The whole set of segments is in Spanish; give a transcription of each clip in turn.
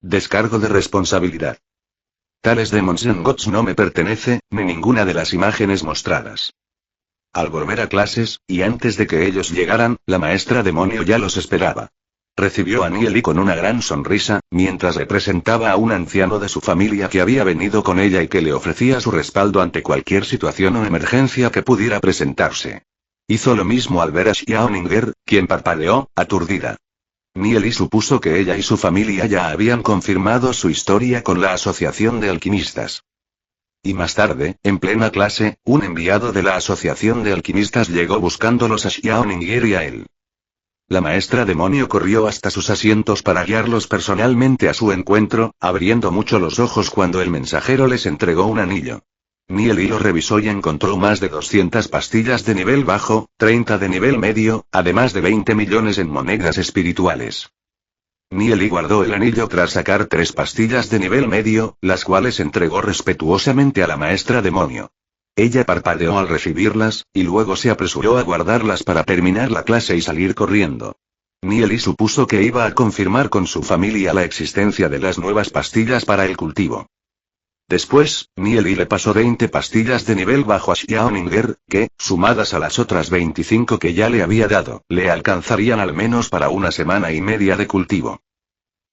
Descargo de responsabilidad. Tales Demons and Gods no me pertenece, ni ninguna de las imágenes mostradas. Al volver a clases, y antes de que ellos llegaran, la maestra demonio ya los esperaba. Recibió a Nieli con una gran sonrisa, mientras le presentaba a un anciano de su familia que había venido con ella y que le ofrecía su respaldo ante cualquier situación o emergencia que pudiera presentarse. Hizo lo mismo al ver a Xiaoninger, quien parpadeó, aturdida. Nieli supuso que ella y su familia ya habían confirmado su historia con la Asociación de Alquimistas. Y más tarde, en plena clase, un enviado de la Asociación de Alquimistas llegó buscándolos a Xiaoninger y a él. La maestra demonio corrió hasta sus asientos para guiarlos personalmente a su encuentro, abriendo mucho los ojos cuando el mensajero les entregó un anillo. Nieli lo revisó y encontró más de 200 pastillas de nivel bajo, 30 de nivel medio, además de 20 millones en monedas espirituales. Nieli guardó el anillo tras sacar 3 pastillas de nivel medio, las cuales entregó respetuosamente a la maestra demonio. Ella parpadeó al recibirlas, y luego se apresuró a guardarlas para terminar la clase y salir corriendo. Nieli supuso que iba a confirmar con su familia la existencia de las nuevas pastillas para el cultivo. Después, Nieli le pasó 20 pastillas de nivel bajo a Xiaoninger, que, sumadas a las otras 25 que ya le había dado, le alcanzarían al menos para una semana y media de cultivo.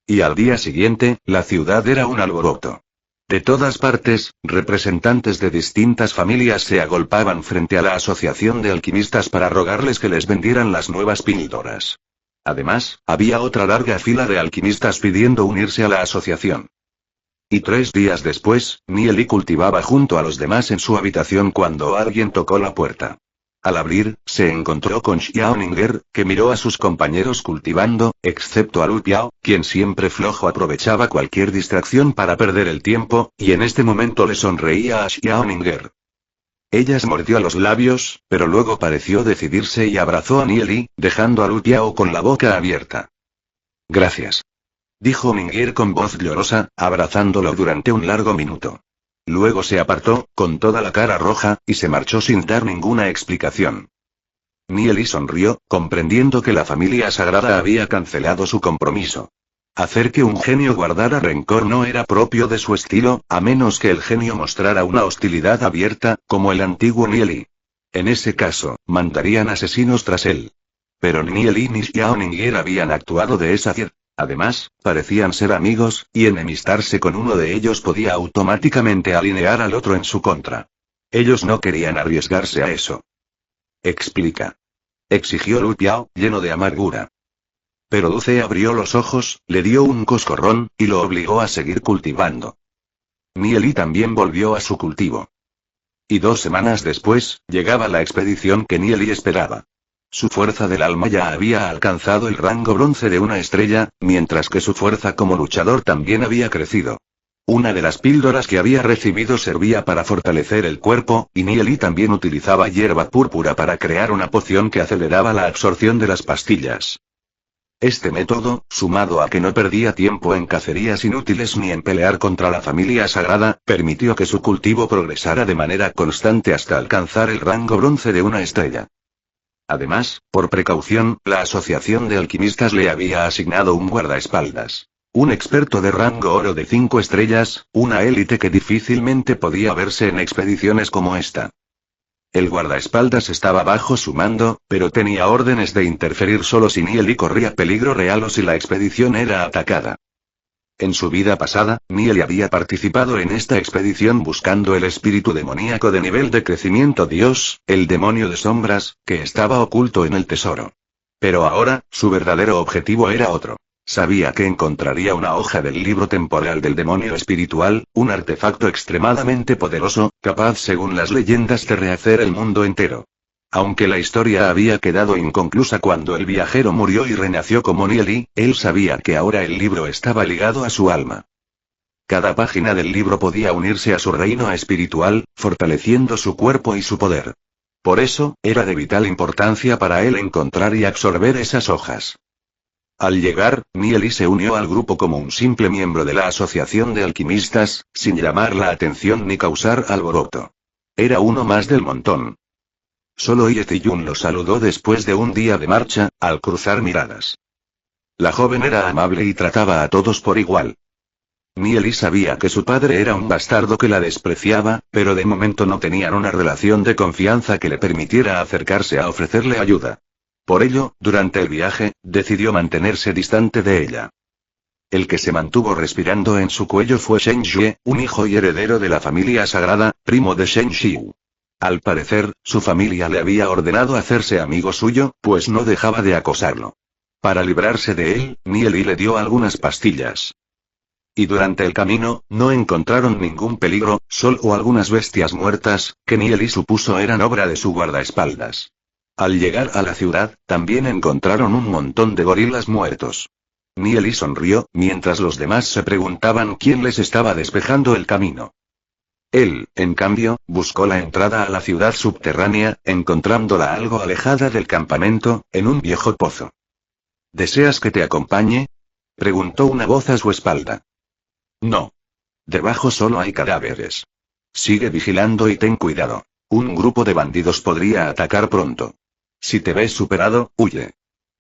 Y al día siguiente, la ciudad era un alboroto. De todas partes, representantes de distintas familias se agolpaban frente a la asociación de alquimistas para rogarles que les vendieran las nuevas píldoras. Además, había otra larga fila de alquimistas pidiendo unirse a la asociación. Y 3 días después, Nieli cultivaba junto a los demás en su habitación cuando alguien tocó la puerta. Al abrir, se encontró con Xiaoninger, que miró a sus compañeros cultivando, excepto a Lu Piao, quien siempre flojo aprovechaba cualquier distracción para perder el tiempo, y en este momento le sonreía a Xiaoninger. Ella se mordió los labios, pero luego pareció decidirse y abrazó a Nieli, dejando a Lu Piao con la boca abierta. Gracias. Dijo Ninger con voz llorosa, abrazándolo durante un largo minuto. Luego se apartó, con toda la cara roja, y se marchó sin dar ninguna explicación. Nieli sonrió, comprendiendo que la familia sagrada había cancelado su compromiso. Hacer que un genio guardara rencor no era propio de su estilo, a menos que el genio mostrara una hostilidad abierta, como el antiguo Nieli. En ese caso, mandarían asesinos tras él. Pero ni Nieli ni Xiaoninger habían actuado de esa manera. Además, parecían ser amigos, y enemistarse con uno de ellos podía automáticamente alinear al otro en su contra. Ellos no querían arriesgarse a eso. Explica. Exigió Lu Piao, lleno de amargura. Pero Luce abrió los ojos, le dio un coscorrón, y lo obligó a seguir cultivando. Nieli también volvió a su cultivo. Y 2 semanas después, llegaba la expedición que Nieli esperaba. Su fuerza del alma ya había alcanzado el rango bronce de una estrella, mientras que su fuerza como luchador también había crecido. Una de las píldoras que había recibido servía para fortalecer el cuerpo, y Nieli también utilizaba hierba púrpura para crear una poción que aceleraba la absorción de las pastillas. Este método, sumado a que no perdía tiempo en cacerías inútiles ni en pelear contra la familia sagrada, permitió que su cultivo progresara de manera constante hasta alcanzar el rango bronce de una estrella. Además, por precaución, la Asociación de Alquimistas le había asignado un guardaespaldas. Un experto de rango oro de 5 estrellas, una élite que difícilmente podía verse en expediciones como esta. El guardaespaldas estaba bajo su mando, pero tenía órdenes de interferir solo si Nieli corría peligro real o si la expedición era atacada. En su vida pasada, Nieli había participado en esta expedición buscando el espíritu demoníaco de nivel de crecimiento Dios, el demonio de sombras, que estaba oculto en el tesoro. Pero ahora, su verdadero objetivo era otro. Sabía que encontraría una hoja del libro temporal del demonio espiritual, un artefacto extremadamente poderoso, capaz según las leyendas de rehacer el mundo entero. Aunque la historia había quedado inconclusa cuando el viajero murió y renació como Nieli, él sabía que ahora el libro estaba ligado a su alma. Cada página del libro podía unirse a su reino espiritual, fortaleciendo su cuerpo y su poder. Por eso, era de vital importancia para él encontrar y absorber esas hojas. Al llegar, Nieli se unió al grupo como un simple miembro de la Asociación de Alquimistas, sin llamar la atención ni causar alboroto. Era uno más del montón. Solo Ye Ziyun lo saludó después de un día de marcha, al cruzar miradas. La joven era amable y trataba a todos por igual. Nieli sabía que su padre era un bastardo que la despreciaba, pero de momento no tenían una relación de confianza que le permitiera acercarse a ofrecerle ayuda. Por ello, durante el viaje, decidió mantenerse distante de ella. El que se mantuvo respirando en su cuello fue Shen Jue, un hijo y heredero de la familia sagrada, primo de Shen Xiu. Al parecer, su familia le había ordenado hacerse amigo suyo, pues no dejaba de acosarlo. Para librarse de él, Nieli le dio algunas pastillas. Y durante el camino, no encontraron ningún peligro, solo algunas bestias muertas, que Nieli supuso eran obra de su guardaespaldas. Al llegar a la ciudad, también encontraron un montón de gorilas muertos. Nieli sonrió, mientras los demás se preguntaban quién les estaba despejando el camino. Él, en cambio, buscó la entrada a la ciudad subterránea, encontrándola algo alejada del campamento, en un viejo pozo. ¿Deseas que te acompañe?, preguntó una voz a su espalda. No. Debajo solo hay cadáveres. Sigue vigilando y ten cuidado. Un grupo de bandidos podría atacar pronto. Si te ves superado, huye.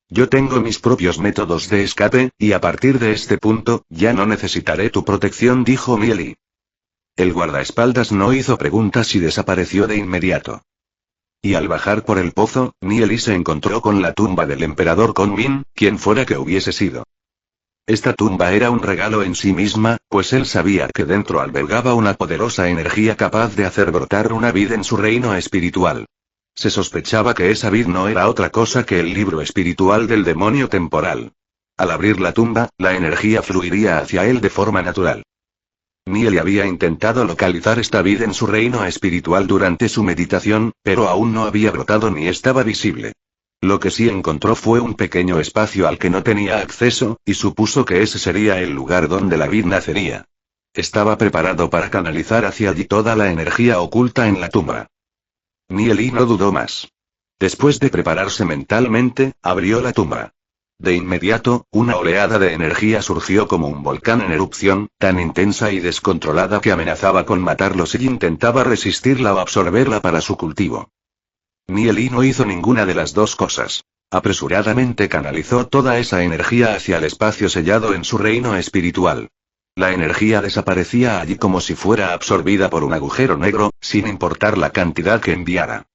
Yo tengo mis propios métodos de escape, y a partir de este punto, ya no necesitaré tu protección, dijo Nieli. El guardaespaldas no hizo preguntas y desapareció de inmediato. Y al bajar por el pozo, Nieli se encontró con la tumba del emperador Kunmin, quien fuera que hubiese sido. Esta tumba era un regalo en sí misma, pues él sabía que dentro albergaba una poderosa energía capaz de hacer brotar una vid en su reino espiritual. Se sospechaba que esa vid no era otra cosa que el libro espiritual del demonio temporal. Al abrir la tumba, la energía fluiría hacia él de forma natural. Nieli había intentado localizar esta vid en su reino espiritual durante su meditación, pero aún no había brotado ni estaba visible. Lo que sí encontró fue un pequeño espacio al que no tenía acceso, y supuso que ese sería el lugar donde la vid nacería. Estaba preparado para canalizar hacia allí toda la energía oculta en la tumba. Nieli no dudó más. Después de prepararse mentalmente, abrió la tumba. De inmediato, una oleada de energía surgió como un volcán en erupción, tan intensa y descontrolada que amenazaba con matarlo si intentaba resistirla o absorberla para su cultivo. Nieli no hizo ninguna de las dos cosas. Apresuradamente canalizó toda esa energía hacia el espacio sellado en su reino espiritual. La energía desaparecía allí como si fuera absorbida por un agujero negro, sin importar la cantidad que enviara.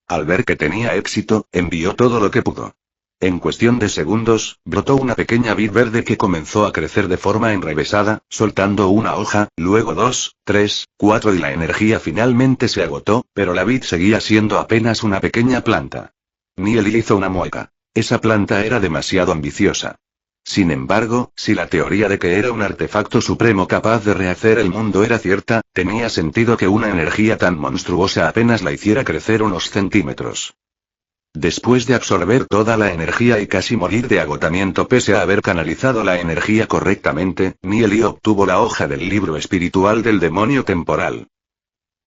Al ver que tenía éxito, envió todo lo que pudo. En cuestión de segundos, brotó una pequeña vid verde que comenzó a crecer de forma enrevesada, soltando una hoja, luego 2, 3, 4 y la energía finalmente se agotó, pero la vid seguía siendo apenas una pequeña planta. Nieli hizo una mueca. Esa planta era demasiado ambiciosa. Sin embargo, si la teoría de que era un artefacto supremo capaz de rehacer el mundo era cierta, tenía sentido que una energía tan monstruosa apenas la hiciera crecer unos centímetros. Después de absorber toda la energía y casi morir de agotamiento pese a haber canalizado la energía correctamente, Nieli obtuvo la hoja del libro espiritual del demonio temporal.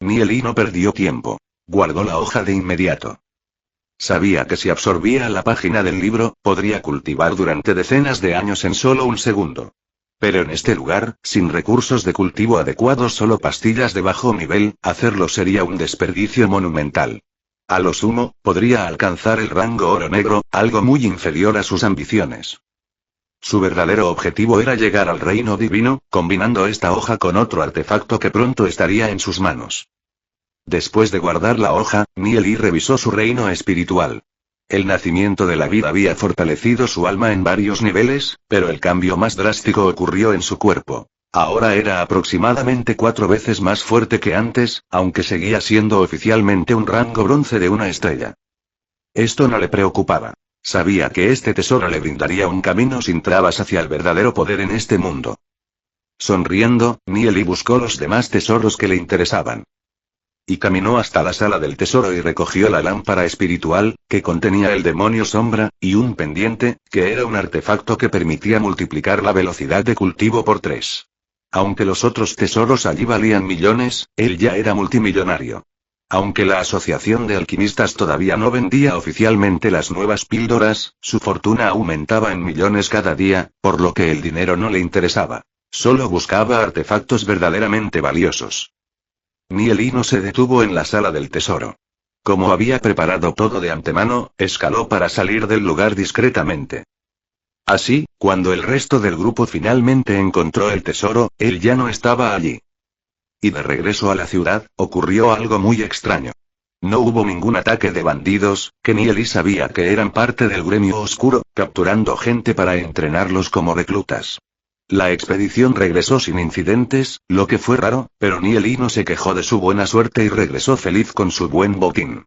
Nieli no perdió tiempo. Guardó la hoja de inmediato. Sabía que si absorbía la página del libro, podría cultivar durante decenas de años en solo un segundo. Pero en este lugar, sin recursos de cultivo adecuados, solo pastillas de bajo nivel, hacerlo sería un desperdicio monumental. A lo sumo, podría alcanzar el rango oro negro, algo muy inferior a sus ambiciones. Su verdadero objetivo era llegar al reino divino, combinando esta hoja con otro artefacto que pronto estaría en sus manos. Después de guardar la hoja, Nieli revisó su reino espiritual. El nacimiento de la vida había fortalecido su alma en varios niveles, pero el cambio más drástico ocurrió en su cuerpo. Ahora era aproximadamente 4 veces más fuerte que antes, aunque seguía siendo oficialmente un rango bronce de una estrella. Esto no le preocupaba. Sabía que este tesoro le brindaría un camino sin trabas hacia el verdadero poder en este mundo. Sonriendo, Nieli buscó los demás tesoros que le interesaban. Y caminó hasta la sala del tesoro y recogió la lámpara espiritual, que contenía el demonio sombra, y un pendiente, que era un artefacto que permitía multiplicar la velocidad de cultivo por 3. Aunque los otros tesoros allí valían millones, él ya era multimillonario. Aunque la Asociación de Alquimistas todavía no vendía oficialmente las nuevas píldoras, su fortuna aumentaba en millones cada día, por lo que el dinero no le interesaba. Solo buscaba artefactos verdaderamente valiosos. Nieli no se detuvo en la sala del tesoro. Como había preparado todo de antemano, escaló para salir del lugar discretamente. Así, cuando el resto del grupo finalmente encontró el tesoro, él ya no estaba allí. Y de regreso a la ciudad, ocurrió algo muy extraño. No hubo ningún ataque de bandidos, que ni Eli sabía que eran parte del gremio oscuro, capturando gente para entrenarlos como reclutas. La expedición regresó sin incidentes, lo que fue raro, pero Nieli no se quejó de su buena suerte y regresó feliz con su buen botín.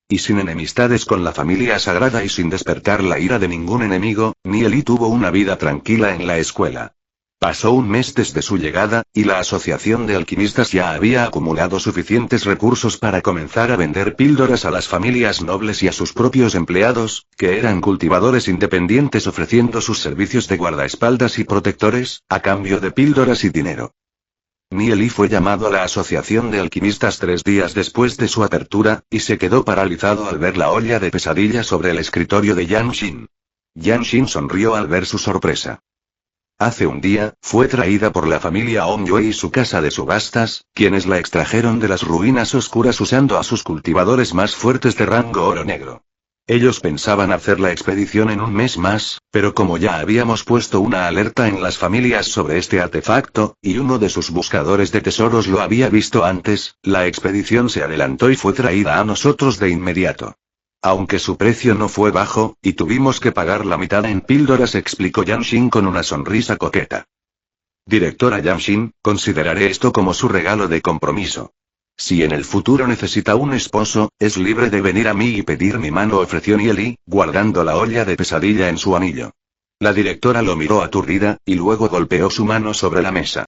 Y sin enemistades con la familia sagrada y sin despertar la ira de ningún enemigo, Nieli tuvo una vida tranquila en la escuela. Pasó un mes desde su llegada, y la asociación de alquimistas ya había acumulado suficientes recursos para comenzar a vender píldoras a las familias nobles y a sus propios empleados, que eran cultivadores independientes ofreciendo sus servicios de guardaespaldas y protectores, a cambio de píldoras y dinero. Nieli fue llamado a la asociación de alquimistas 3 días después de su apertura, y se quedó paralizado al ver la olla de pesadilla sobre el escritorio de Yan Xin. Yan Xin sonrió al ver su sorpresa. Hace un día, fue traída por la familia Ongyue y su casa de subastas, quienes la extrajeron de las ruinas oscuras usando a sus cultivadores más fuertes de rango oro negro. Ellos pensaban hacer la expedición en un mes más, pero como ya habíamos puesto una alerta en las familias sobre este artefacto, y uno de sus buscadores de tesoros lo había visto antes, la expedición se adelantó y fue traída a nosotros de inmediato. Aunque su precio no fue bajo, y tuvimos que pagar la mitad en píldoras, explicó Yan Xin con una sonrisa coqueta. Directora Yan Xin, consideraré esto como su regalo de compromiso. Si en el futuro necesita un esposo, es libre de venir a mí y pedir mi mano, ofreció Nieli, guardando la olla de pesadilla en su anillo. La directora lo miró aturdida, y luego golpeó su mano sobre la mesa.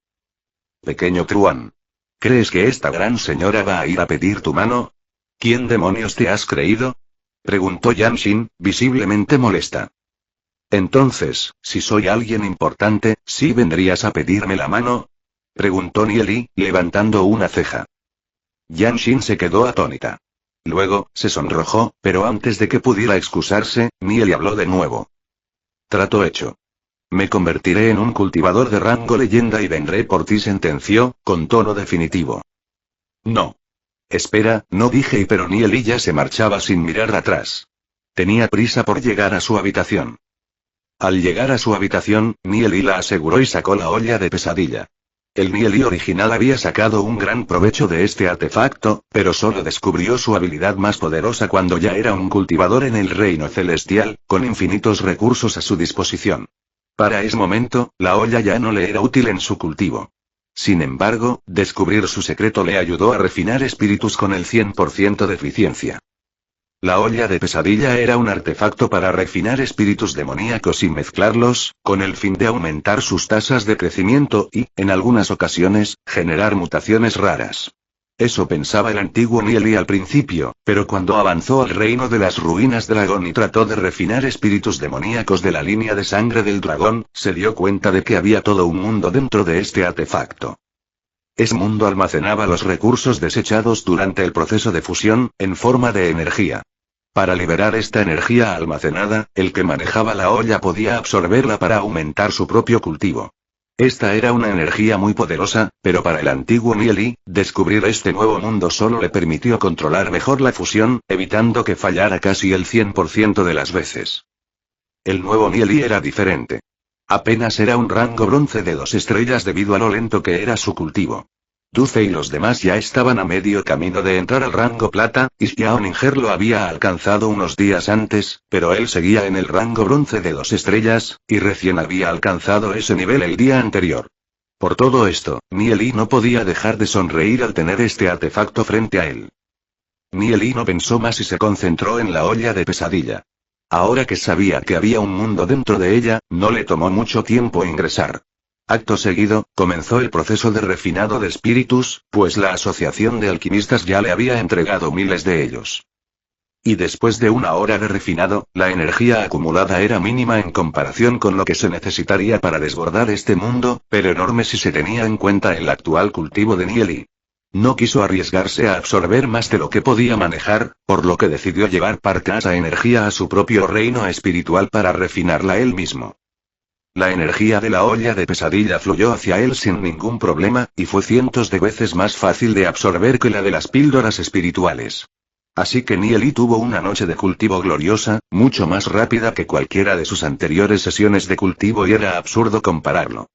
Pequeño truán. ¿Crees que esta gran señora va a ir a pedir tu mano? ¿Quién demonios te has creído? Preguntó Yan Xin, visiblemente molesta. Entonces, si soy alguien importante, ¿sí vendrías a pedirme la mano? Preguntó Nieli, levantando una ceja. Yan Xin se quedó atónita. Luego, se sonrojó, pero antes de que pudiera excusarse, Nieli habló de nuevo. Trato hecho. Me convertiré en un cultivador de rango leyenda y vendré por ti, sentenció, con tono definitivo. No. Espera, no dije, pero Nieli ya se marchaba sin mirar atrás. Tenía prisa por llegar a su habitación. Al llegar a su habitación, Nieli la aseguró y sacó la olla de pesadilla. El Nieli original había sacado un gran provecho de este artefacto, pero solo descubrió su habilidad más poderosa cuando ya era un cultivador en el reino celestial, con infinitos recursos a su disposición. Para ese momento, la olla ya no le era útil en su cultivo. Sin embargo, descubrir su secreto le ayudó a refinar espíritus con el 100% de eficiencia. La olla de pesadilla era un artefacto para refinar espíritus demoníacos y mezclarlos, con el fin de aumentar sus tasas de crecimiento y, en algunas ocasiones, generar mutaciones raras. Eso pensaba el antiguo Nieli al principio, pero cuando avanzó al reino de las ruinas dragón y trató de refinar espíritus demoníacos de la línea de sangre del dragón, se dio cuenta de que había todo un mundo dentro de este artefacto. Ese mundo almacenaba los recursos desechados durante el proceso de fusión, en forma de energía. Para liberar esta energía almacenada, el que manejaba la olla podía absorberla para aumentar su propio cultivo. Esta era una energía muy poderosa, pero para el antiguo Nieli, descubrir este nuevo mundo solo le permitió controlar mejor la fusión, evitando que fallara casi el 100% de las veces. El nuevo Nieli era diferente. Apenas era un rango bronce de 2 estrellas debido a lo lento que era su cultivo. Duce y los demás ya estaban a medio camino de entrar al rango plata, y Xiaoninger lo había alcanzado unos días antes, pero él seguía en el rango bronce de 2 estrellas, y recién había alcanzado ese nivel el día anterior. Por todo esto, Nieli no podía dejar de sonreír al tener este artefacto frente a él. Nieli no pensó más y se concentró en la olla de pesadilla. Ahora que sabía que había un mundo dentro de ella, no le tomó mucho tiempo ingresar. Acto seguido, comenzó el proceso de refinado de espíritus, pues la asociación de alquimistas ya le había entregado miles de ellos. Y después de 1 hora de refinado, la energía acumulada era mínima en comparación con lo que se necesitaría para desbordar este mundo, pero enorme si se tenía en cuenta el actual cultivo de Nieli. No quiso arriesgarse a absorber más de lo que podía manejar, por lo que decidió llevar parte de esa energía a su propio reino espiritual para refinarla él mismo. La energía de la olla de pesadilla fluyó hacia él sin ningún problema, y fue cientos de veces más fácil de absorber que la de las píldoras espirituales. Así que Nieli tuvo una noche de cultivo gloriosa, mucho más rápida que cualquiera de sus anteriores sesiones de cultivo y era absurdo compararlo.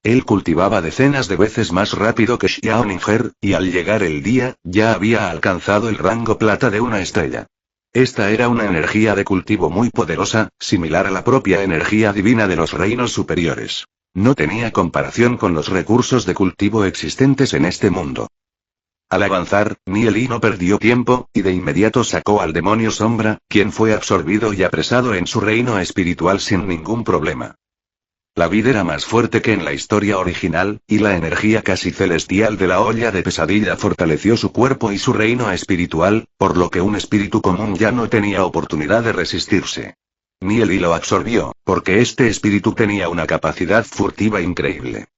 Él cultivaba decenas de veces más rápido que Xiao Ninger, y al llegar el día, ya había alcanzado el rango plata de una estrella. Esta era una energía de cultivo muy poderosa, similar a la propia energía divina de los reinos superiores. No tenía comparación con los recursos de cultivo existentes en este mundo. Al avanzar, Nieli no perdió tiempo, y de inmediato sacó al demonio sombra, quien fue absorbido y apresado en su reino espiritual sin ningún problema. La vida era más fuerte que en la historia original, y la energía casi celestial de la olla de pesadilla fortaleció su cuerpo y su reino espiritual, por lo que un espíritu común ya no tenía oportunidad de resistirse. Nieli lo absorbió, porque este espíritu tenía una capacidad furtiva increíble.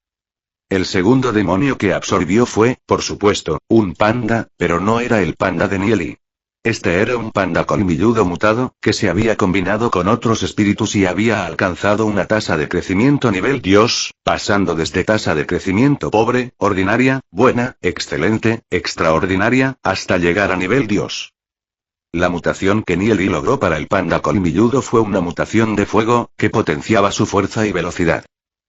El segundo demonio que absorbió fue, por supuesto, un panda, pero no era el panda de Nieli. Este era un panda colmilludo mutado, que se había combinado con otros espíritus y había alcanzado una tasa de crecimiento nivel Dios, pasando desde tasa de crecimiento pobre, ordinaria, buena, excelente, extraordinaria, hasta llegar a nivel Dios. La mutación que Nieli logró para el panda colmilludo fue una mutación de fuego, que potenciaba su fuerza y velocidad.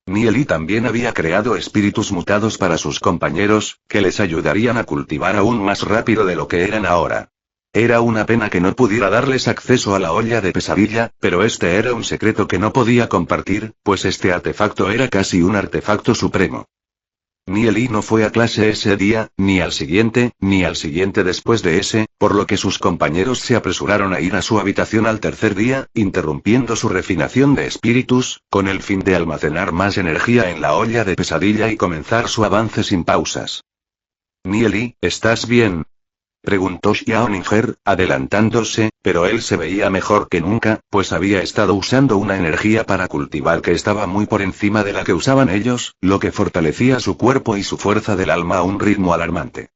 Nieli también había creado espíritus mutados para sus compañeros, que les ayudarían a cultivar aún más rápido de lo que eran ahora. Era una pena que no pudiera darles acceso a la olla de pesadilla, pero este era un secreto que no podía compartir, pues este artefacto era casi un artefacto supremo. Nieli no fue a clase ese día, ni al siguiente después de ese, por lo que sus compañeros se apresuraron a ir a su habitación al tercer día, interrumpiendo su refinación de espíritus, con el fin de almacenar más energía en la olla de pesadilla y comenzar su avance sin pausas. Nieli, ¿estás bien?, preguntó Xiao Ninger, adelantándose, pero él se veía mejor que nunca, pues había estado usando una energía para cultivar que estaba muy por encima de la que usaban ellos, lo que fortalecía su cuerpo y su fuerza del alma a un ritmo alarmante.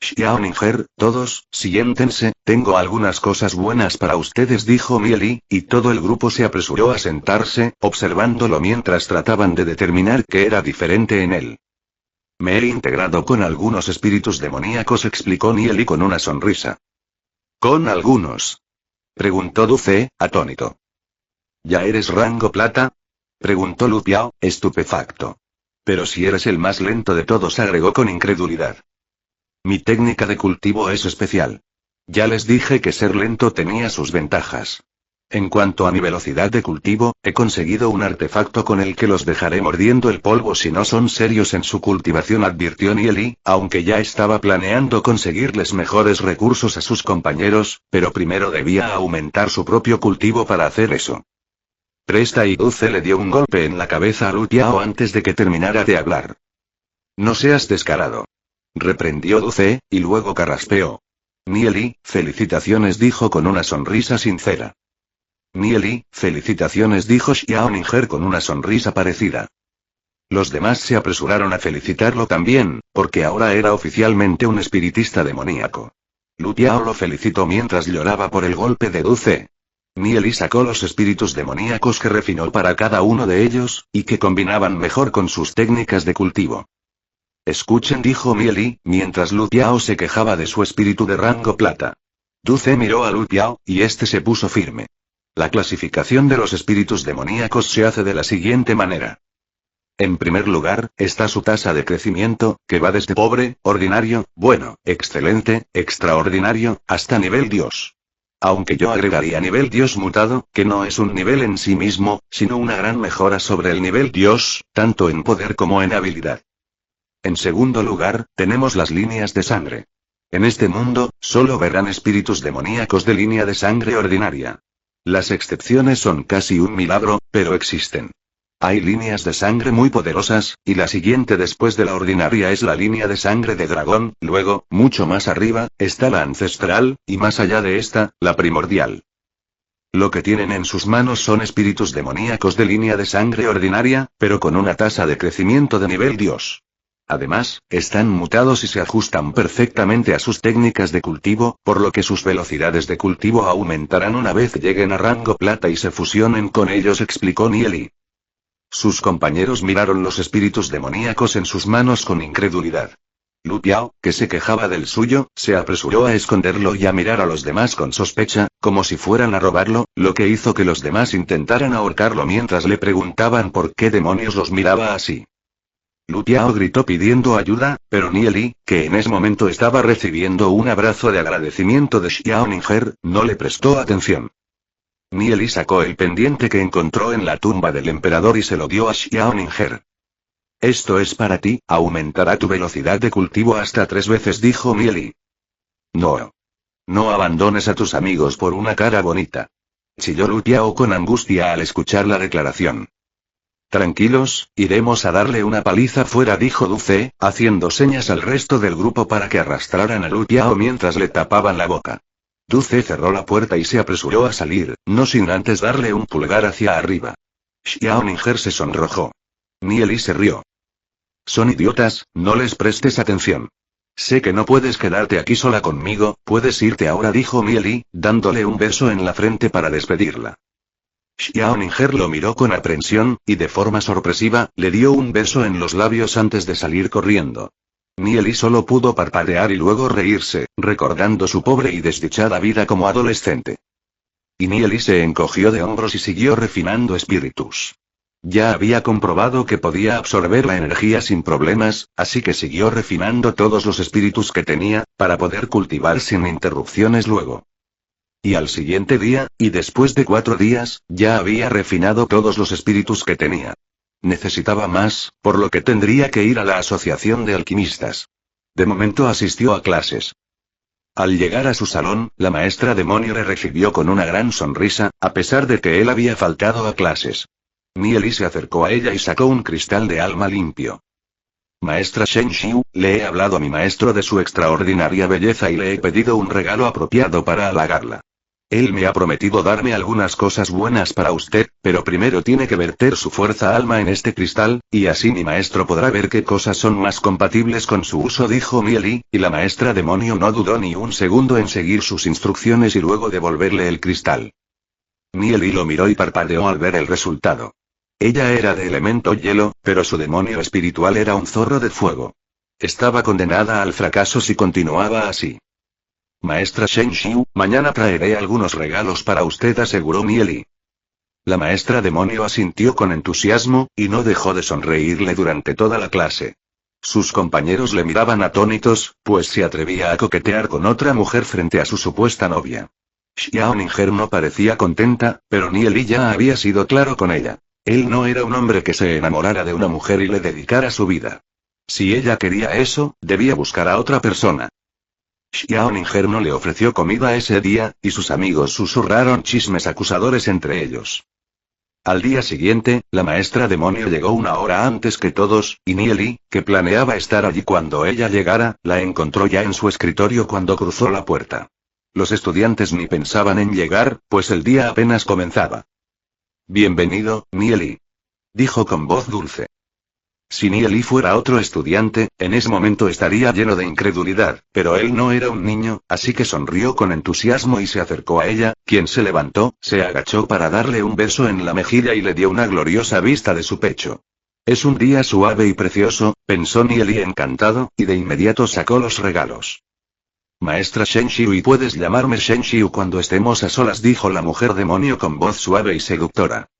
Xiao Ninger, todos, siéntense, tengo algunas cosas buenas para ustedes, dijo Nieli, y todo el grupo se apresuró a sentarse, observándolo mientras trataban de determinar qué era diferente en él. Me he integrado con algunos espíritus demoníacos, explicó Nieli con una sonrisa. ¿Con algunos?, preguntó Duce, atónito. ¿Ya eres rango plata?, preguntó Lu Piao, estupefacto. Pero si eres el más lento de todos, agregó con incredulidad. Mi técnica de cultivo es especial. Ya les dije que ser lento tenía sus ventajas. En cuanto a mi velocidad de cultivo, he conseguido un artefacto con el que los dejaré mordiendo el polvo si no son serios en su cultivación, advirtió Nieli, aunque ya estaba planeando conseguirles mejores recursos a sus compañeros, pero primero debía aumentar su propio cultivo para hacer eso. Presta, y Duce le dio un golpe en la cabeza a Lu Piao antes de que terminara de hablar. No seas descarado, reprendió Duce, y luego carraspeó. Nieli, felicitaciones, dijo con una sonrisa sincera. Nieli, felicitaciones, dijo Xiao Ninger con una sonrisa parecida. Los demás se apresuraron a felicitarlo también, porque ahora era oficialmente un espiritista demoníaco. Lu Piao lo felicitó mientras lloraba por el golpe de Duce. Nieli sacó los espíritus demoníacos que refinó para cada uno de ellos, y que combinaban mejor con sus técnicas de cultivo. Escuchen, dijo Nieli, mientras Lu Piao se quejaba de su espíritu de rango plata. Duce miró a Lu Piao, y este se puso firme. La clasificación de los espíritus demoníacos se hace de la siguiente manera. En primer lugar, está su tasa de crecimiento, que va desde pobre, ordinario, bueno, excelente, extraordinario, hasta nivel Dios. Aunque yo agregaría nivel Dios mutado, que no es un nivel en sí mismo, sino una gran mejora sobre el nivel Dios, tanto en poder como en habilidad. En segundo lugar, tenemos las líneas de sangre. En este mundo, solo verán espíritus demoníacos de línea de sangre ordinaria. Las excepciones son casi un milagro, pero existen. Hay líneas de sangre muy poderosas, y la siguiente después de la ordinaria es la línea de sangre de dragón, luego, mucho más arriba, está la ancestral, y más allá de esta, la primordial. Lo que tienen en sus manos son espíritus demoníacos de línea de sangre ordinaria, pero con una tasa de crecimiento de nivel Dios. Además, están mutados y se ajustan perfectamente a sus técnicas de cultivo, por lo que sus velocidades de cultivo aumentarán una vez lleguen a rango plata y se fusionen con ellos, explicó Nieli. Sus compañeros miraron los espíritus demoníacos en sus manos con incredulidad. Lu Piao, que se quejaba del suyo, se apresuró a esconderlo y a mirar a los demás con sospecha, como si fueran a robarlo, lo que hizo que los demás intentaran ahorcarlo mientras le preguntaban por qué demonios los miraba así. Lu Piao gritó pidiendo ayuda, pero Nieli, que en ese momento estaba recibiendo un abrazo de agradecimiento de Xiao Ninger, no le prestó atención. Nieli sacó el pendiente que encontró en la tumba del emperador y se lo dio a Xiao Ninger. Esto es para ti, aumentará tu velocidad de cultivo hasta 3 veces, dijo Nieli. No. No abandones a tus amigos por una cara bonita. Chilló Lu Piao con angustia al escuchar la declaración. Tranquilos, iremos a darle una paliza fuera, dijo Duce, haciendo señas al resto del grupo para que arrastraran a Lu Piao mientras le tapaban la boca. Duce cerró la puerta y se apresuró a salir, no sin antes darle un pulgar hacia arriba. Xiao Ninger se sonrojó. Nieli se rió. Son idiotas, no les prestes atención. Sé que no puedes quedarte aquí sola conmigo, puedes irte ahora, dijo Nieli, dándole un beso en la frente para despedirla. Xiao Ninger lo miró con aprensión, y de forma sorpresiva, le dio un beso en los labios antes de salir corriendo. Nieli solo pudo parpadear y luego reírse, recordando su pobre y desdichada vida como adolescente. Y Nieli se encogió de hombros y siguió refinando espíritus. Ya había comprobado que podía absorber la energía sin problemas, así que siguió refinando todos los espíritus que tenía, para poder cultivar sin interrupciones luego. Y al siguiente día, y después de 4 días, ya había refinado todos los espíritus que tenía. Necesitaba más, por lo que tendría que ir a la asociación de alquimistas. De momento asistió a clases. Al llegar a su salón, la maestra demonio le recibió con una gran sonrisa, a pesar de que él había faltado a clases. Nieli se acercó a ella y sacó un cristal de alma limpio. Maestra Shen Xiu, le he hablado a mi maestro de su extraordinaria belleza y le he pedido un regalo apropiado para halagarla. Él me ha prometido darme algunas cosas buenas para usted, pero primero tiene que verter su fuerza alma en este cristal, y así mi maestro podrá ver qué cosas son más compatibles con su uso, dijo Nieli, y la maestra demonio no dudó ni un segundo en seguir sus instrucciones y luego devolverle el cristal. Nieli lo miró y parpadeó al ver el resultado. Ella era de elemento hielo, pero su demonio espiritual era un zorro de fuego. Estaba condenada al fracaso si continuaba así. Maestra Shen Xiu, mañana traeré algunos regalos para usted, aseguró Nieli. La maestra demonio asintió con entusiasmo, y no dejó de sonreírle durante toda la clase. Sus compañeros le miraban atónitos, pues se atrevía a coquetear con otra mujer frente a su supuesta novia. Xiao Ninger no parecía contenta, pero Nieli ya había sido claro con ella. Él no era un hombre que se enamorara de una mujer y le dedicara su vida. Si ella quería eso, debía buscar a otra persona. Xiao Ninger no le ofreció comida ese día, y sus amigos susurraron chismes acusadores entre ellos. Al día siguiente, la maestra demonio llegó 1 hora antes que todos, y Nieli, que planeaba estar allí cuando ella llegara, la encontró ya en su escritorio cuando cruzó la puerta. Los estudiantes ni pensaban en llegar, pues el día apenas comenzaba. Bienvenido, Nieli, dijo con voz dulce. Si Nieli fuera otro estudiante, en ese momento estaría lleno de incredulidad, pero él no era un niño, así que sonrió con entusiasmo y se acercó a ella, quien se levantó, se agachó para darle un beso en la mejilla y le dio una gloriosa vista de su pecho. Es un día suave y precioso, pensó Nieli encantado, y de inmediato sacó los regalos. Maestra Shen Xiu, y puedes llamarme Shen Xiu cuando estemos a solas, dijo la mujer demonio con voz suave y seductora.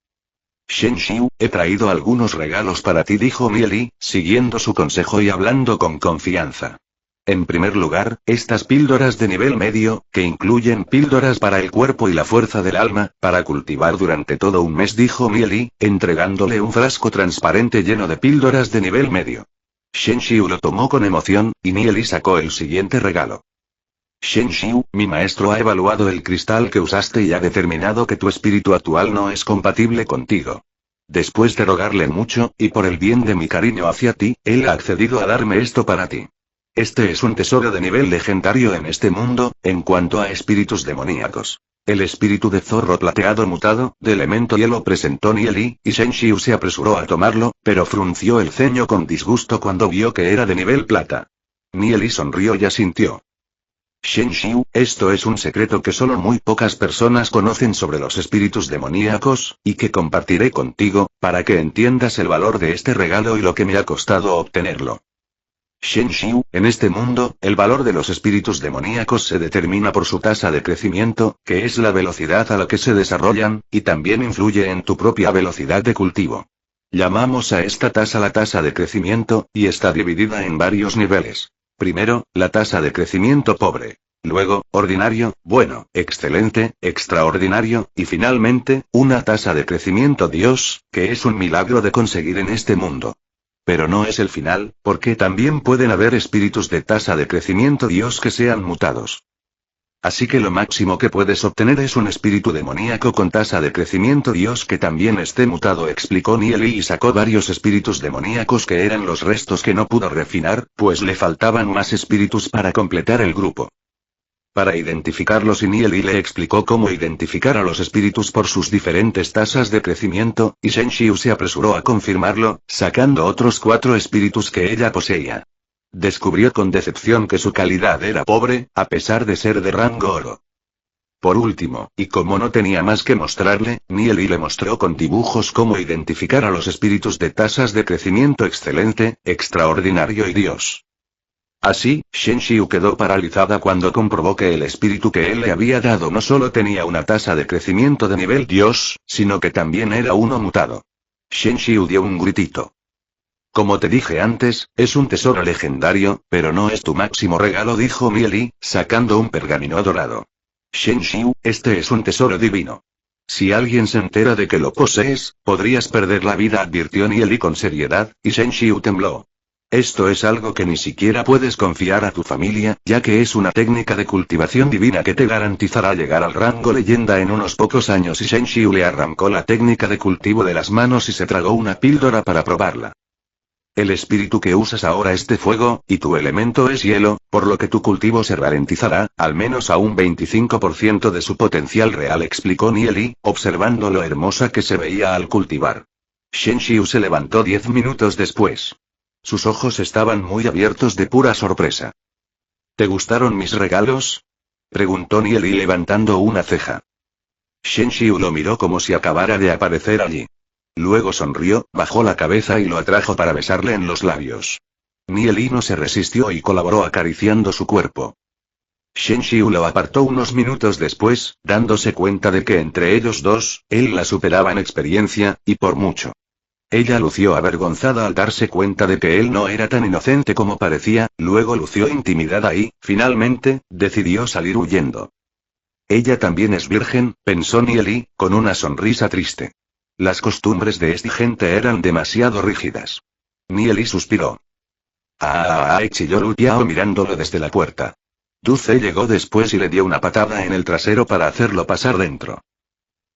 Shen Xiu, he traído algunos regalos para ti, dijo Nieli, siguiendo su consejo y hablando con confianza. En primer lugar, estas píldoras de nivel medio, que incluyen píldoras para el cuerpo y la fuerza del alma, para cultivar durante todo un mes, dijo Nieli, entregándole un frasco transparente lleno de píldoras de nivel medio. Shen Xiu lo tomó con emoción, y Nieli sacó el siguiente regalo. Shen Xiu, mi maestro ha evaluado el cristal que usaste y ha determinado que tu espíritu actual no es compatible contigo. Después de rogarle mucho, y por el bien de mi cariño hacia ti, él ha accedido a darme esto para ti. Este es un tesoro de nivel legendario en este mundo, en cuanto a espíritus demoníacos. El espíritu de zorro plateado mutado, de elemento hielo, presentó Nieli, y Shen Xiu se apresuró a tomarlo, pero frunció el ceño con disgusto cuando vio que era de nivel plata. Nieli sonrió y asintió. Shen Xiu, esto es un secreto que solo muy pocas personas conocen sobre los espíritus demoníacos, y que compartiré contigo, para que entiendas el valor de este regalo y lo que me ha costado obtenerlo. Shen Xiu, en este mundo, el valor de los espíritus demoníacos se determina por su tasa de crecimiento, que es la velocidad a la que se desarrollan, y también influye en tu propia velocidad de cultivo. Llamamos a esta tasa la tasa de crecimiento, y está dividida en varios niveles. Primero, la tasa de crecimiento pobre. Luego, ordinario, bueno, excelente, extraordinario, y finalmente, una tasa de crecimiento Dios, que es un milagro de conseguir en este mundo. Pero no es el final, porque también pueden haber espíritus de tasa de crecimiento Dios que sean mutados. Así que lo máximo que puedes obtener es un espíritu demoníaco con tasa de crecimiento Dios que también esté mutado, explicó Nieli y sacó varios espíritus demoníacos que eran los restos que no pudo refinar, pues le faltaban más espíritus para completar el grupo. Para identificarlos, Nieli le explicó cómo identificar a los espíritus por sus diferentes tasas de crecimiento, y Shen Xiu se apresuró a confirmarlo, sacando otros 4 espíritus que ella poseía. Descubrió con decepción que su calidad era pobre, a pesar de ser de rango oro. Por último, y como no tenía más que mostrarle, Nieli le mostró con dibujos cómo identificar a los espíritus de tasas de crecimiento excelente, extraordinario y Dios. Así, Shen Xiu quedó paralizada cuando comprobó que el espíritu que él le había dado no solo tenía una tasa de crecimiento de nivel Dios, sino que también era uno mutado. Shen Xiu dio un gritito. Como te dije antes, es un tesoro legendario, pero no es tu máximo regalo, dijo Nieli, sacando un pergamino dorado. Shen Xiu, este es un tesoro divino. Si alguien se entera de que lo posees, podrías perder la vida, advirtió Nieli con seriedad, y Shen Xiu tembló. Esto es algo que ni siquiera puedes confiar a tu familia, ya que es una técnica de cultivación divina que te garantizará llegar al rango leyenda en unos pocos años, y Shen Xiu le arrancó la técnica de cultivo de las manos y se tragó una píldora para probarla. El espíritu que usas ahora es de fuego, y tu elemento es hielo, por lo que tu cultivo se ralentizará, al menos a un 25% de su potencial real, explicó Nieli, observando lo hermosa que se veía al cultivar. Shen Xiu se levantó 10 minutos después. Sus ojos estaban muy abiertos de pura sorpresa. ¿Te gustaron mis regalos?, preguntó Nieli levantando una ceja. Shen Xiu lo miró como si acabara de aparecer allí. Luego sonrió, bajó la cabeza y lo atrajo para besarle en los labios. Nieli no se resistió y colaboró acariciando su cuerpo. Shen Xiu lo apartó unos minutos después, dándose cuenta de que entre ellos dos, él la superaba en experiencia, y por mucho. Ella lució avergonzada al darse cuenta de que él no era tan inocente como parecía, luego lució intimidada y, finalmente, decidió salir huyendo. Ella también es virgen, pensó Nieli, con una sonrisa triste. Las costumbres de esta gente eran demasiado rígidas. Nieli suspiró. Chilló Lu Piao mirándolo desde la puerta. Duce llegó después y le dio una patada en el trasero para hacerlo pasar dentro.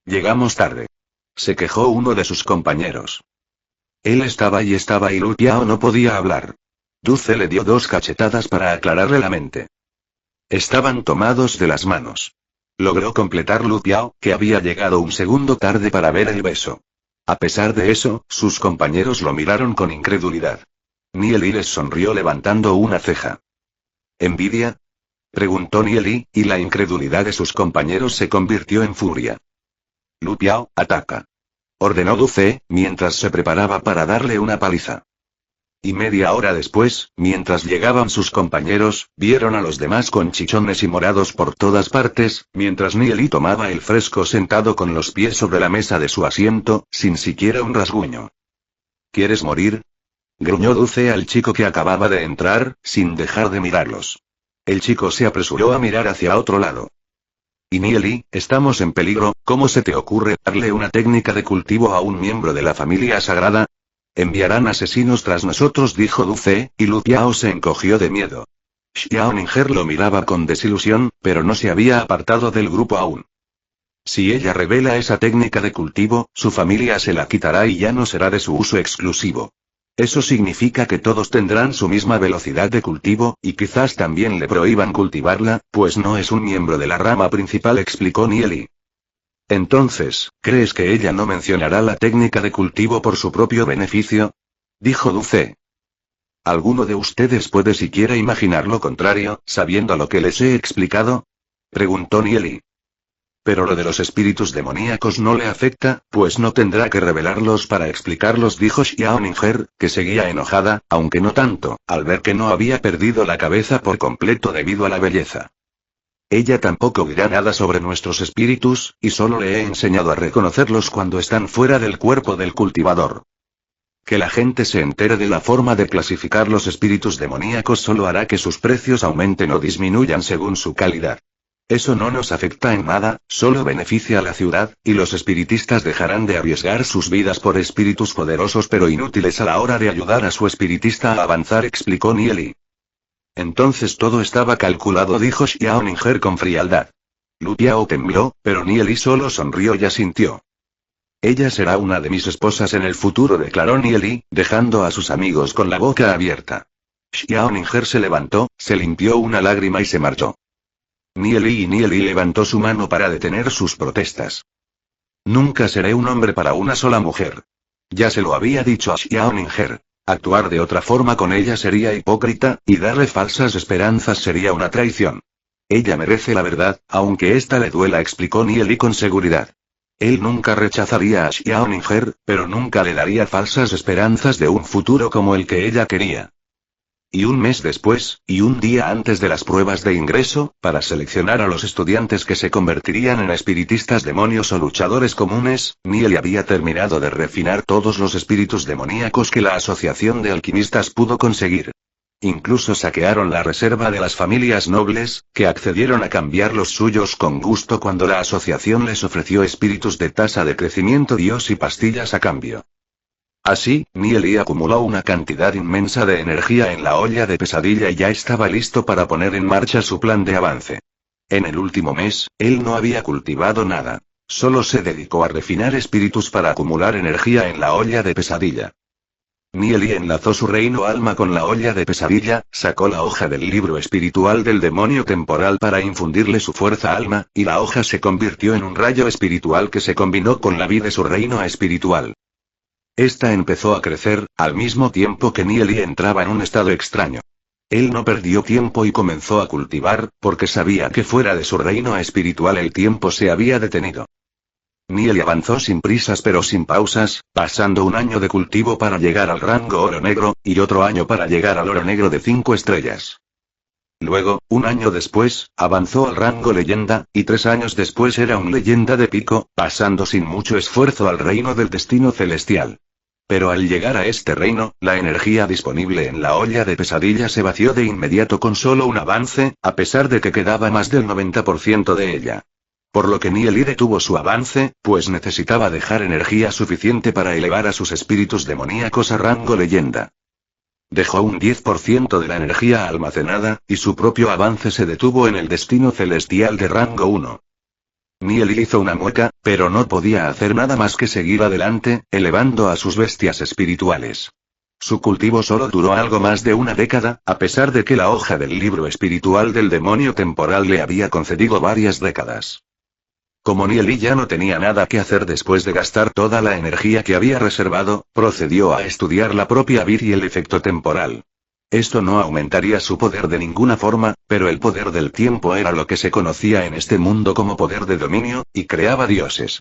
Llegamos tarde. Se quejó uno de sus compañeros. Él estaba y Lu Piao no podía hablar. Duce le dio 2 cachetadas para aclararle la mente. Estaban tomados de las manos. Logró completar Lu Piao, que había llegado un segundo tarde para ver el beso. A pesar de eso, sus compañeros lo miraron con incredulidad. Nieli les sonrió levantando una ceja. ¿Envidia?, preguntó Nieli, y la incredulidad de sus compañeros se convirtió en furia. Lu Piao, ataca, ordenó Duce, mientras se preparaba para darle una paliza. Y media hora después, mientras llegaban sus compañeros, vieron a los demás con chichones y morados por todas partes, mientras Nieli tomaba el fresco sentado con los pies sobre la mesa de su asiento, sin siquiera un rasguño. ¿Quieres morir?, gruñó Duce al chico que acababa de entrar, sin dejar de mirarlos. El chico se apresuró a mirar hacia otro lado. Y Nieli, estamos en peligro, ¿cómo se te ocurre darle una técnica de cultivo a un miembro de la familia sagrada? Enviarán asesinos tras nosotros, dijo Duce, y Lu Piao se encogió de miedo. Xiao Ninger lo miraba con desilusión, pero no se había apartado del grupo aún. Si ella revela esa técnica de cultivo, su familia se la quitará y ya no será de su uso exclusivo. Eso significa que todos tendrán su misma velocidad de cultivo, y quizás también le prohíban cultivarla, pues no es un miembro de la rama principal, explicó Nieli. Entonces, ¿crees que ella no mencionará la técnica de cultivo por su propio beneficio?, dijo Duce. ¿Alguno de ustedes puede siquiera imaginar lo contrario, sabiendo lo que les he explicado?, preguntó Nieli. Pero lo de los espíritus demoníacos no le afecta, pues no tendrá que revelarlos para explicarlos, dijo Xiaoninger, que seguía enojada, aunque no tanto, al ver que no había perdido la cabeza por completo debido a la belleza. Ella tampoco dirá nada sobre nuestros espíritus, y solo le he enseñado a reconocerlos cuando están fuera del cuerpo del cultivador. Que la gente se entere de la forma de clasificar los espíritus demoníacos solo hará que sus precios aumenten o disminuyan según su calidad. Eso no nos afecta en nada, solo beneficia a la ciudad, y los espiritistas dejarán de arriesgar sus vidas por espíritus poderosos pero inútiles a la hora de ayudar a su espiritista a avanzar, explicó Nieli. Entonces todo estaba calculado, dijo Xiaoninger con frialdad. Lu Piao tembló, pero Nieli solo sonrió y asintió. Ella será una de mis esposas en el futuro, declaró Nieli, dejando a sus amigos con la boca abierta. Xiaoninger se levantó, se limpió una lágrima y se marchó. Nieli levantó su mano para detener sus protestas. Nunca seré un hombre para una sola mujer. Ya se lo había dicho a Xiaoninger. Actuar de otra forma con ella sería hipócrita, y darle falsas esperanzas sería una traición. Ella merece la verdad, aunque ésta le duela, explicó Nieli con seguridad. Él nunca rechazaría a Xiaoninger, pero nunca le daría falsas esperanzas de un futuro como el que ella quería. Y un mes después, y un día antes de las pruebas de ingreso, para seleccionar a los estudiantes que se convertirían en espiritistas demonios o luchadores comunes, Nieli había terminado de refinar todos los espíritus demoníacos que la Asociación de Alquimistas pudo conseguir. Incluso saquearon la reserva de las familias nobles, que accedieron a cambiar los suyos con gusto cuando la asociación les ofreció espíritus de tasa de crecimiento Dios y pastillas a cambio. Así, Nieli acumuló una cantidad inmensa de energía en la olla de pesadilla y ya estaba listo para poner en marcha su plan de avance. En el último mes, él no había cultivado nada. Solo se dedicó a refinar espíritus para acumular energía en la olla de pesadilla. Nieli enlazó su reino alma con la olla de pesadilla, sacó la hoja del libro espiritual del demonio temporal para infundirle su fuerza alma, y la hoja se convirtió en un rayo espiritual que se combinó con la vida de su reino espiritual. Esta empezó a crecer, al mismo tiempo que Nieli entraba en un estado extraño. Él no perdió tiempo y comenzó a cultivar, porque sabía que fuera de su reino espiritual el tiempo se había detenido. Nieli avanzó sin prisas pero sin pausas, pasando un año de cultivo para llegar al rango oro negro, y otro año para llegar al oro negro de 5 estrellas. Luego, un año después, avanzó al rango leyenda, y 3 años después era un leyenda de pico, pasando sin mucho esfuerzo al reino del destino celestial. Pero al llegar a este reino, la energía disponible en la olla de pesadilla se vació de inmediato con solo un avance, a pesar de que quedaba más del 90% de ella. Por lo que Nieli detuvo su avance, pues necesitaba dejar energía suficiente para elevar a sus espíritus demoníacos a rango leyenda. Dejó un 10% de la energía almacenada, y su propio avance se detuvo en el destino celestial de rango 1. Nieli hizo una mueca, pero no podía hacer nada más que seguir adelante, elevando a sus bestias espirituales. Su cultivo solo duró algo más de una década, a pesar de que la hoja del libro espiritual del demonio temporal le había concedido varias décadas. Como Nieli ya no tenía nada que hacer después de gastar toda la energía que había reservado, procedió a estudiar la propia vida y el efecto temporal. Esto no aumentaría su poder de ninguna forma, pero el poder del tiempo era lo que se conocía en este mundo como poder de dominio, y creaba dioses.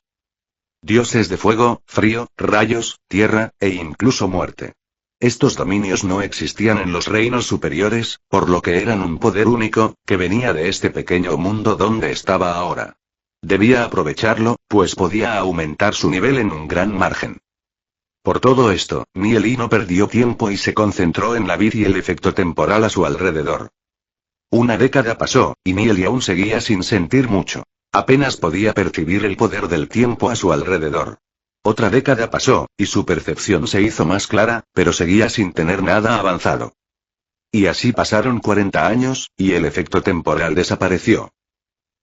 Dioses de fuego, frío, rayos, tierra, e incluso muerte. Estos dominios no existían en los reinos superiores, por lo que eran un poder único, que venía de este pequeño mundo donde estaba ahora. Debía aprovecharlo, pues podía aumentar su nivel en un gran margen. Por todo esto, Nieli no perdió tiempo y se concentró en la vida y el efecto temporal a su alrededor. Una década pasó, y Nieli aún seguía sin sentir mucho. Apenas podía percibir el poder del tiempo a su alrededor. Otra década pasó, y su percepción se hizo más clara, pero seguía sin tener nada avanzado. Y así pasaron 40 años, y el efecto temporal desapareció.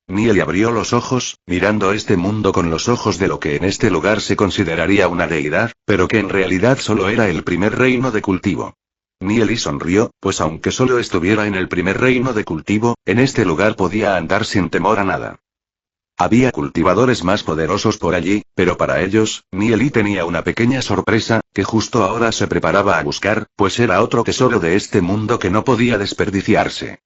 Nieli abrió los ojos, mirando este mundo con los ojos de lo que en este lugar se consideraría una deidad, pero que en realidad solo era el primer reino de cultivo. Nieli sonrió, pues aunque solo estuviera en el primer reino de cultivo, en este lugar podía andar sin temor a nada. Había cultivadores más poderosos por allí, pero para ellos, Nieli tenía una pequeña sorpresa, que justo ahora se preparaba a buscar, pues era otro tesoro de este mundo que no podía desperdiciarse.